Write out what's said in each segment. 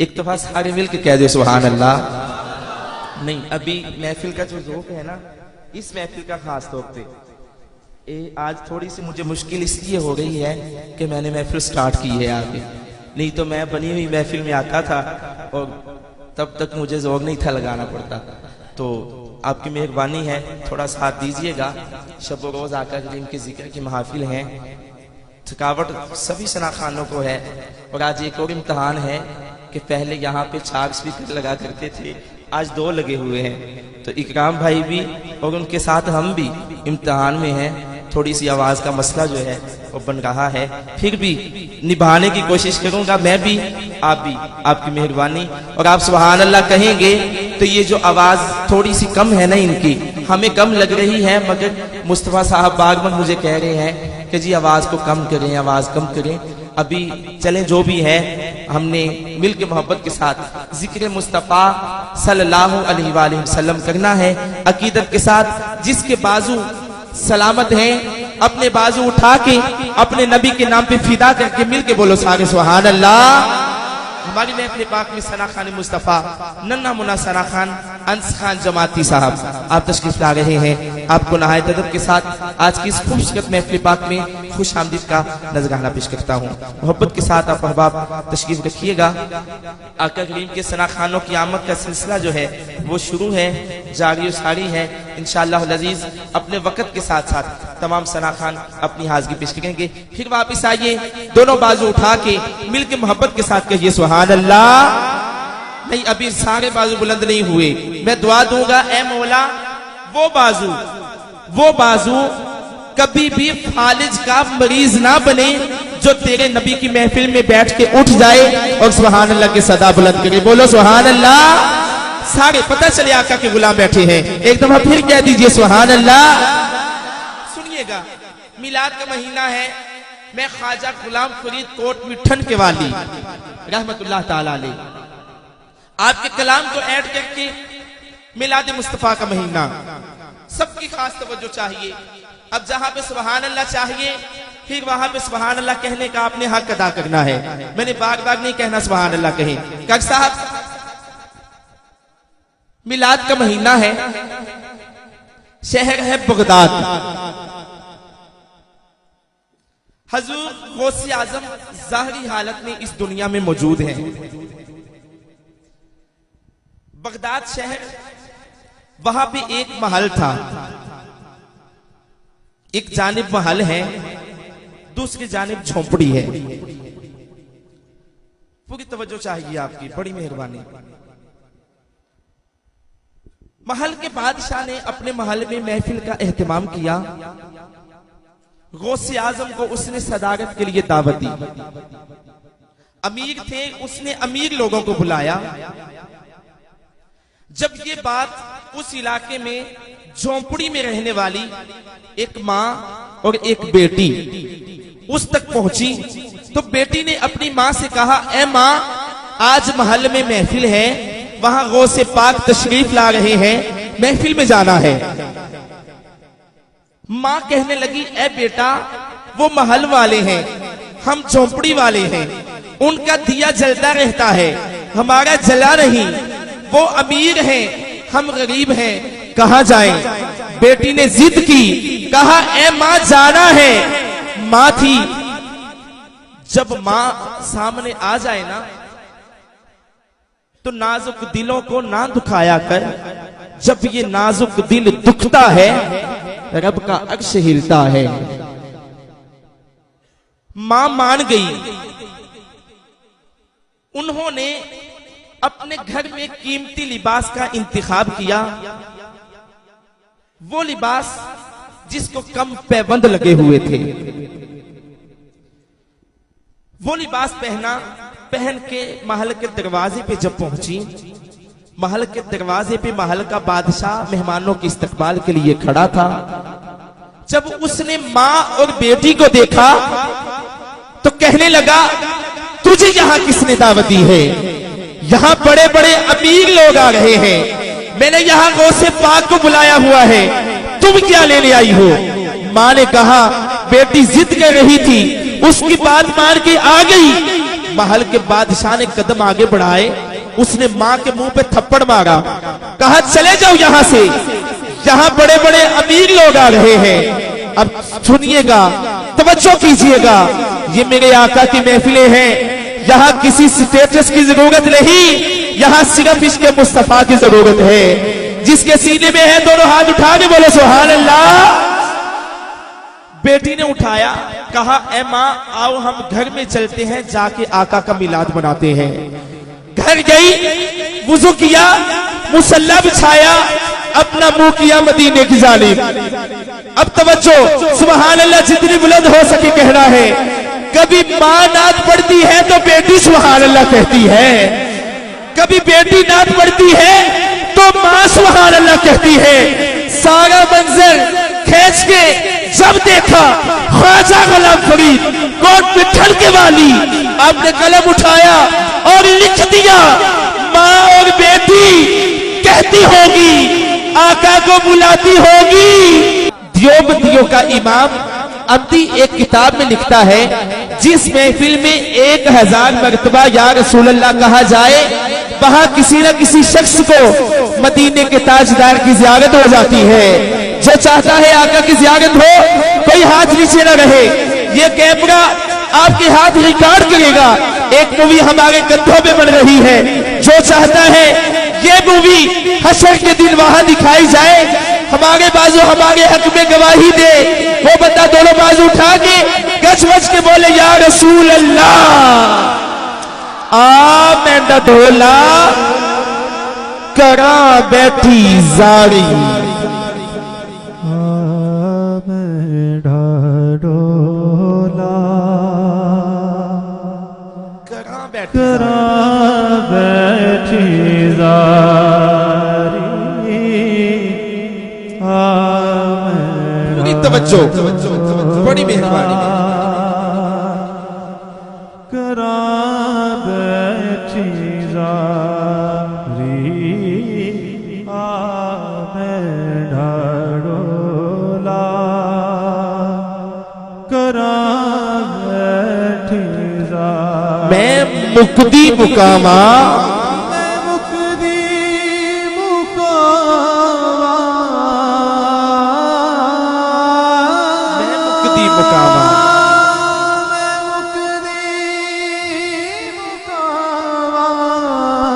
एक दफा सारे मिल के कह दे सुभान अल्लाह। नहीं, अभी महफिल का जो ज़ौक़ है ना, इस महफिल का खास तौर पे आज थोड़ी सी मुझे मुश्किल इसलिए हो गई है कि मैंने महफिल स्टार्ट की है आगे, नहीं तो मैं बनी हुई महफिल में आता था और तब तक मुझे ज़ौक़ नहीं था लगाना पड़ता। तो आपकी मेहरबानी है, थोड़ा साथ दीजिएगा। शब रोज़ आका करीम के जिक्र की महफिल है, थकावट सभी शनाखानों को है। और आज एक और इम्तहान है कि पहले यहाँ पे 4 स्पीकर लगा करते थे, आज 2 लगे हुए हैं। तो इकराम भाई भी और उनके साथ हम भी इम्तहान में हैं। थोड़ी सी आवाज़ का मसला जो है वो बन रहा है, फिर भी निभाने की कोशिश करूंगा मैं भी, आप भी, आपकी मेहरबानी। और आप सुभान अल्लाह कहेंगे तो ये जो आवाज़ थोड़ी सी कम है ना इनकी, हमें कम लग रही है, मगर मुस्तफ़ा साहब बागमन मुझे कह रहे हैं कि जी आवाज़ को कम करें, आवाज़ कम करें। अभी चलें, जो भी है हमने मिल के मोहब्बत के साथ जिक्र मुस्तफ़ा सल्लल्लाहु अलैहि वसल्लम करना है, अकीदत के साथ। जिसके बाजू सलामत हैं अपने बाजू उठा के अपने नबी के नाम पे फिदा करके मिल के बोलो सारे सुभान अल्लाह। हमारी महफिल पाक में सना खान मुस्तफ़ा नन्ना मुन्ना सना खान अंस खान जमाती साहब आप तशरीफ ला रहे हैं। आपको नहायत अदब के साथ आज की इस खूबसूरत महफिल पाक में खुश आमदीद का नजराना पेश करता हूँ। मोहब्बत के साथ आप अहबाब तशरीफ रखिएगा। आका करीम के सना खानों की आमद का सिलसिला जो है वो शुरू है, जारी सारी है। इंशाअल्लाह अज़ीज अपने वक़्त के साथ साथ तमाम सना खान अपनी हाज़िरी पेश करेंगे। फिर वापिस आइए, दोनों बाजू उठा के मिल के मोहब्बत के साथ कहिए सुभान अल्लाह। नहीं, अभी सारे बाजू बुलंद नहीं हुए, मैं दुआ दूंगा, ए मौला वो बाजू कभी भी फालिज का मरीज ना बने जो तेरे नबी की महफिल में बैठ के उठ जाए और सुभान अल्लाह की सदा बुलंद करे। बोलो सुभान अल्लाह। सारे पता चले आका के गुलाम बैठे हैं, एक दफा फिर कह दीजिए सुभान अल्लाह। सुनिएगा, मिलाद का महीना है। मैं ख्वाजा गुलाम फरीद कोट मिठन के वाली रहमतुल्लाह ताला अलैह आपके कलाम को ऐड करके मिलाद मुस्तफ़ा का महीना सबकी खास तवज्जो चाहिए। अब जहां पे सुभान अल्लाह चाहिए, फिर वहां पे सुभान अल्लाह कहने का आपने हक अदा करना है। मैंने बाग बाग नहीं कहना सुभान अल्लाह कहें। काक साहब, मिलाद का महीना है, शहर है बगदाद। हजूर गौसे आजम ज़ाहिरी हालत में इस दुनिया में मौजूद हैं। बगदाद शहर, वहां पे एक महल था। एक जानिब महल है, दूसरी जानिब झोंपड़ी है। पूरी तवज्जो चाहिए आपकी, बड़ी मेहरबानी। महल के बादशाह ने अपने महल में महफिल का एहतमाम किया। गौसे आजम को उसने सदारत के लिए दावत दी। अमीर थे, उसने अमीर लोगों को बुलाया। जब ये बात उस इलाके में झोंपड़ी में रहने वाली एक माँ और एक बेटी उस तक पहुंची, तो बेटी ने अपनी माँ से कहा, ए माँ, आज महल में महफिल है, वहां गौसे पाक तशरीफ ला रहे हैं, महफिल में जाना है। माँ कहने लगी, ए बेटा, वो महल वाले हैं, हम झोंपड़ी वाले हैं, उनका दिया जलता रहता है, हमारा जला नहीं। वो अमीर हैं, हम गरीब हैं, कहां जाएं? बेटी ने जिद की, कहा, ए माँ, जाना है। माँ थी, जब माँ सामने आ जाए ना, तो नाजुक दिलों को ना दुखाया कर। जब ये नाजुक दिल दुखता है, रब का अर्श हिलता है। मां मान गई। उन्होंने अपने घर में कीमती लिबास का इंतखाब किया, वो लिबास जिसको कम पैबंद लगे हुए थे, वो लिबास पहना। पहन के महल के दरवाजे पे जब पहुंची, महल के दरवाजे पे महल का बादशाह मेहमानों के इस्तकबाल के लिए खड़ा था। जब उसने माँ और बेटी को देखा तो कहने लगा, तुझे यहाँ किसने दावत दी है? यहाँ बड़े बड़े अमीर लोग आ रहे हैं, मैंने यहाँ गौसे पाक को बुलाया हुआ है, तुम क्या लेने आई हो? माँ ने कहा, बेटी जिद कर रही थी, उसकी बात मान के आ गई। महल के बादशाह ने कदम आगे बढ़ाए, उसने मां के मुंह पे थप्पड़ मारा, कहा चले जाओ यहां से, यहां बड़े बड़े अमीर लोग आ रहे हैं। अब सुनिएगा, तवज्जो कीजिएगा, ये मेरे आका की महफिलें हैं, यहां किसी स्टेटस की जरूरत नहीं, यहां सिर्फ इसके मुस्तफा की जरूरत है। जिसके सीने में है दोनों हाथ उठा के बोलो सुभान अल्लाह। बेटी ने उठाया, कहा ए मां आओ हम घर में चलते हैं, जाके आका का मिलाद मनाते हैं। घर गई, वुजू किया, मुसल्ला बिछाया, अपना मुंह किया मदीने की जानिब। अब तवज्जो, सुभान अल्लाह जितनी बुलंद हो सके कहना है। कभी मां नात पढ़ती है तो बेटी सुभान अल्लाह कहती है, कभी बेटी नात पढ़ती है तो मां सुभान अल्लाह कहती है। सारा मंजर खींच के जब देखा ख्वाजा गुलाम फरीद कोट पिठल के वाली, आपने कलम उठाया और लिख दिया, मां और बेटी कहती होगी, आका को बुलाती होगी। देवबंदियों का इमाम अब्दी एक किताब में लिखता है, जिस महफिल में 1000 मरतबा या रसूल अल्लाह कहा जाए, वहां किसी न किसी शख्स को मदीने के ताजदार की जियारत हो जाती है। जो चाहता है आका की जियारत हो, कोई हाथ नीचे न रहे। ये कैमरा आपके हाथ रिकॉर्ड करेगा। एक मूवी हमारे कंधों पे बन रही है, जो चाहता है ये मूवी हशर के दिन वहां दिखाई जाए, हमारे बाजू हमारे हक में गवाही दे, वो बंदा दोनों बाजू उठा के गज गज के बोले या रसूल अल्लाह। मेंढा ढोला करा बैठी जारी, मेंढा ढोला करा बैठी जारी। पूरी तवज्जो, बड़ी मेहरबानी, करा बैठी जारी, मेंढा ढोला करा बैठी जारी। मैं मुक्ति मुकामा,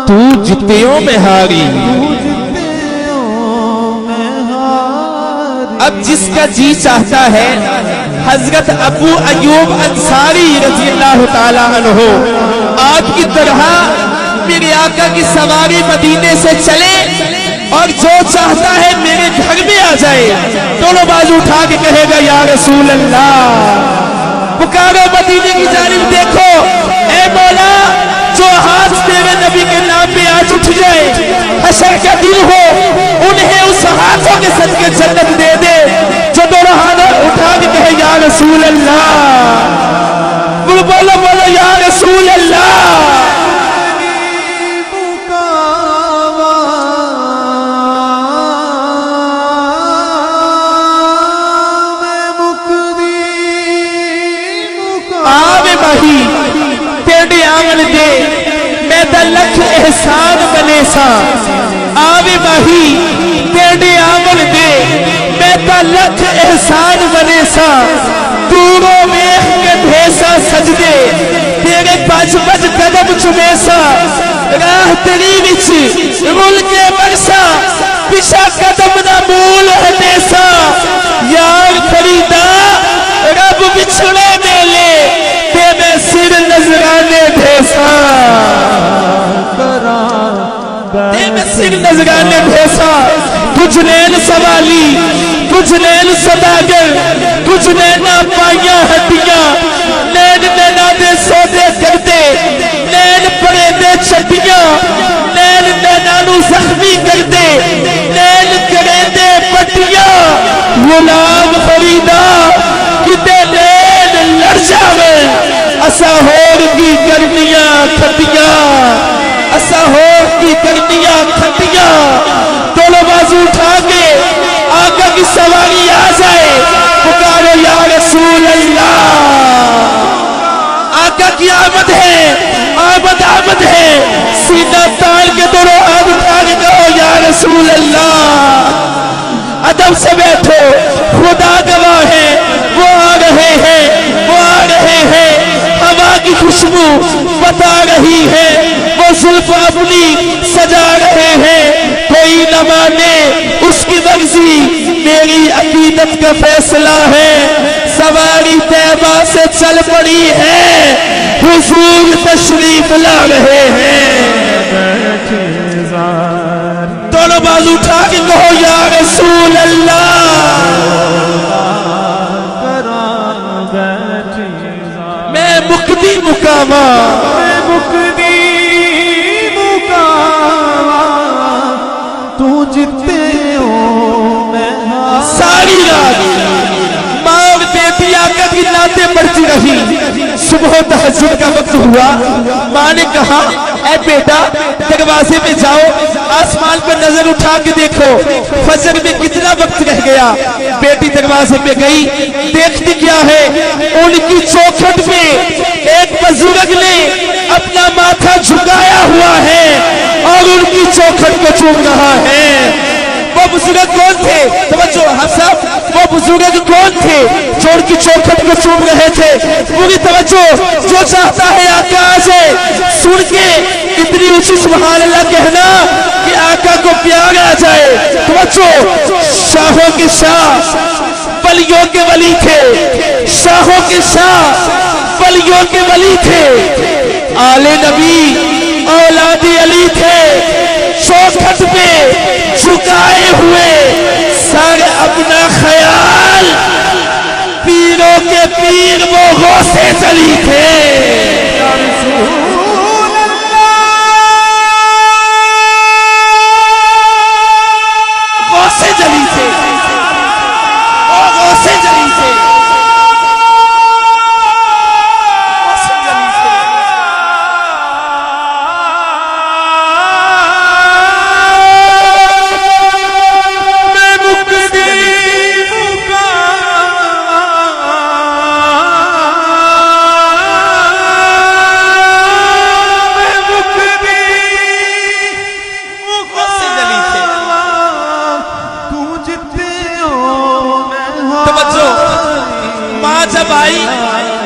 तू जित्तियों में हारी। अब जिसका जी चाहता है हजरत अबू अयूब अंसारी रज़ी अल्लाह ताला अन्हु आपकी तरह मेरे आका की सवारी मदीने से चले, और जो चाहता है मेरे घर में आ जाए, दोनों बाजू उठा के कहेगा या रसूल अल्लाह। पुकारो मदीने की जानिब, देखो ए मौला, जो हाथ तेरे नबी के नाम पे आज उठ जाए, हशर का दिन हो, उन्हें उस हाथों के सदके जन्नत दे दे, जो दोनों हाथ उठा के कहे या रसूल अल्लाह। बोलो बोलो या रसूल अल्लाह। आवे माही तेरे आंगन दे, मैं तो लख एहसान बने सा। आवे माही तेरे आंगन दे, मैं तो लख एहसान बने सा। दूरों वेख के भेसा सजदे, तेरे पांच बज कदम चुमे सा। राह तेरी विच रुल के बरसा, पिछा कदम ना मूल हटे सा। यार फरीदा रब बिछड़े मेले, तेरे सिर नजराने भेसा। तेरे सिर नजराने भेसा। तुझ नैन सवाली, तुझ नैन सदागर, तुझ नैना पाइया हड्डियां। नैन नैना दे सौदे करते, नैन पड़े दे छड्डियां। नैन नैना नू जख्मी करते, नैन करे दे पट्टियां। गुलाम फरीदा किते नैन लड़ जावे, असा होर की करनियां खटियां, असा होर की करनियां खटियां। दोनों बाजू उठा के आका की सवारी आ जाए, पुकारो या रसूल अल्लाह। आका की आमद है, आमद है, सीना तान के दोनों हाथ उठा के कहो या रसूल अल्लाह। अदब से बैठो, खुदा गवाह है, वो आ रहे हैं, वो आ रहे हैं। हवा की खुशबू बता रही है, वो जुल्फ अपनी सजा रहे हैं। कोई न माने उसकी मर्जी, मेरी अकीदत का फैसला है। सवारी तैबा से चल पड़ी है, हुजूर तशरीफ ला रहे हैं। दोनों बाजू उठा के कहो या रसूल अल्लाह। मैं मुक्ति मुकामा, मैं मुक्ति मुकामा, तू जितने हो मैं सारी रात माँ और बेटी आका की नातें बढ़ती रही। सुबह तहज्जुद का वक्त हुआ, माँ ने कहा ऐ बेटा दरवाजे पे जाओ, आसमान पर नजर उठा के देखो फजर में कितना वक्त रह गया। बेटी दरवाजे पे गई, देखती क्या है, उनकी चौखट पे एक बुजुर्ग ने अपना माथा झुकाया हुआ है और उनकी चौखट को चूम रहा है। वो बुजुर्ग कौन थे? तवज्जो हसन, वो बुजुर्ग कौन थे जो उनकी चौखट को चूम रहे थे? पूरी तवज्जो, जो चाहता है आका आ जाए, सुन के इतनी ऊंची सुभान अल्लाह कहना कि आका को प्यार आ जाए। तवज्जो, शाहों के शाह वलियों के वली थे, शाहों के शाह वलियों के वली थे, आले नबी औलादी अली थे। चौखट पे झुकाए हुए सर अपना ख्याल, पीरों के पीर वो गौसे चली थे। गौसे जली थे, वो गौसे जली थे। जब आई,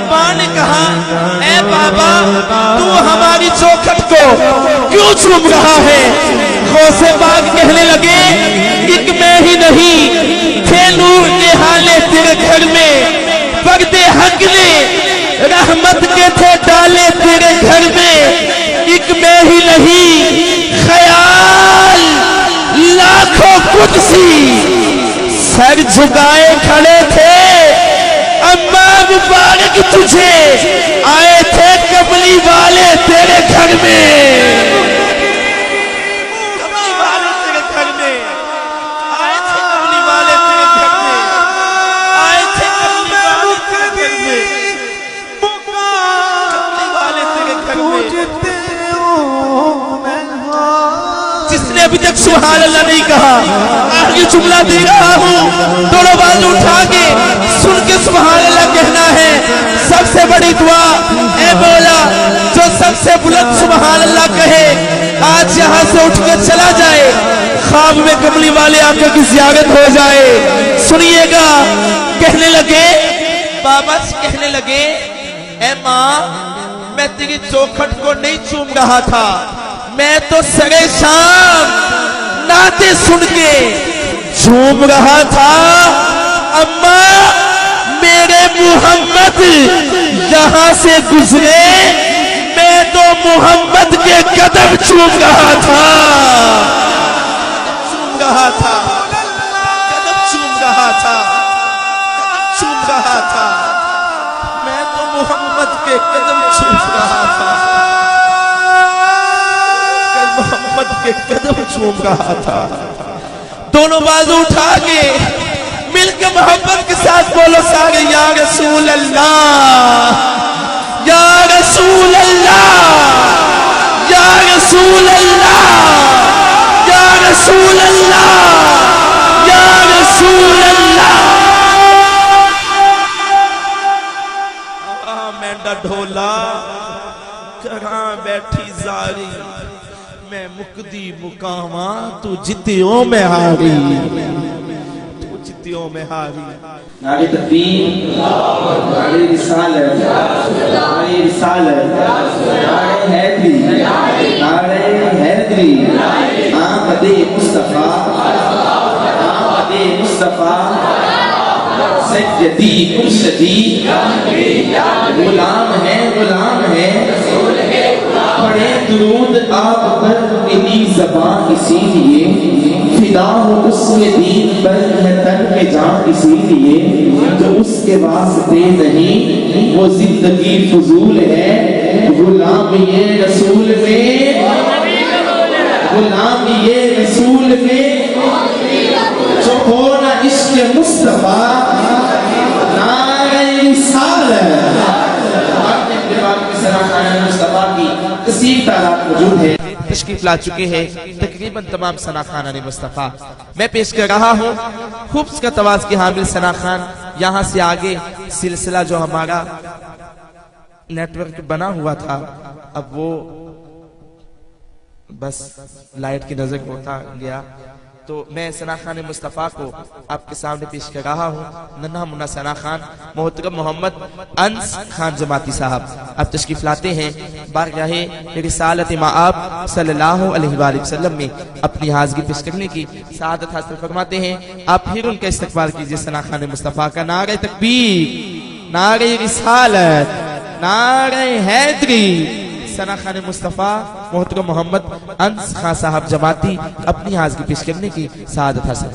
माँ ने कहा ऐ बाबा तू हमारी चौखट को क्यों चूम रहा है? गौसे बाग कहने लगे एक मैं ही नहीं थे नूर के हाले तेरे घर में, पर्दे हक ने रहमत के थे डाले तेरे घर में। एक मैं ही नहीं ख्याल लाखों कुदसी सर झुकाए खड़े थे। अम्मा मुबारक तुझे आए थे कमली वाले तेरे घर में, कमली वाले तेरे घर में आए थे, कमली वाले तेरे घर में आए थे, कमली वाले तेरे घर में, कमली वाले तेरे घर में। जिसने अभी तक सुभान अल्लाह नहीं कहा, आगे जुमला दे रहा हूँ, दोनों बाजू उठा के सुन के सुभान अल्लाह कहना है। सबसे बड़ी दुआ ऐ मौला जो सबसे बुलंद सुभान अल्लाह कहे आज यहाँ से उठ के चला जाए, ख्वाब में कमली वाले आकर की ज़ियारत हो जाए। सुनिएगा, कहने लगे बाबा कहने लगे ऐ माँ मैं तेरी चौखट को नहीं चूम रहा था, मैं तो सरे शाम नाते सुन के झूम रहा था। अम्मा मेरे मुहम्मद यहाँ से गुजरे, मैं तो मुहम्मद के कदम चूम रहा था, चूम रहा था, कदम चूम रहा था, चूम रहा था। मैं तो मुहम्मद के कदम चूम रहा था, मोहम्मद के कदम चूम रहा था। दोनों बाजू उठा के मिलकर मोहब्बत के साथ बोलो सारे या रसूल अल्लाह, या रसूल अल्लाह, या रसूल अल्लाह, या रसूल अल्लाह, या रसूल अल्लाह। मेंढा ढोला कहाँ बैठी जा सारी, मैं मुकदी मुकामा तू जितियों में हारी, तू जितियों में हारी। नारे तकबीर, नारे रिसालत, नारे रिसालत, नारे हैदरी, नारे हैदरी, आमदे मुस्तफा, आमदे मुस्तफा, सैयदी मुर्शदी, गुलाम है पढ़े दुरूद आप पर इन्हीं ज़बान, इसीलिए फिदा हो उसके दीन पर है तन में जान, इसीलिए जो उसके वास्ते नहीं वो जिंदगी फजूल है। गुलाम ये रसूल में, गुलाम ये रसूल में, जो हो ना इश्क मुस्तफा, नारे रिसालत। मुस्तफा की कसीर तादाद मौजूद है, तशरीफ ला चुके हैं तकरीबन तमाम सना खान मुस्तफ़ा। मैं पेश कर रहा हूँ खूबसूरत आवाज की हामिल सना खान। यहाँ से आगे सिलसिला जो हमारा नेटवर्क बना हुआ था, अब वो बस लाइट की नजर होता गया, तो मैं सना खान मुस्तफ़ा को आपके सामने पेश कर रहा हूँ। नन्हा मुन्ना सना खान मोहतरम मोहम्मद अंस खान जमाती साहब, आप तशरीफ लाते हैं बारगाहे रिसालत मआब सल्लल्लाहु अलैहि वसल्लम में अपनी हाज़िरी पेश करने की सआदत हासिल फरमाते हैं। आप फिर उनका इस्तकबाल कीजिए सना खान मुस्तफ़ा का। नारे तकबीर, नारे रिसालत, नारे हैदरी। सना खान मुस्तफ़ा मोहतरम मोहम्मद अंस खान साहब जमाती अपनी हाज़िरी पेश करने की सआदत हासिल।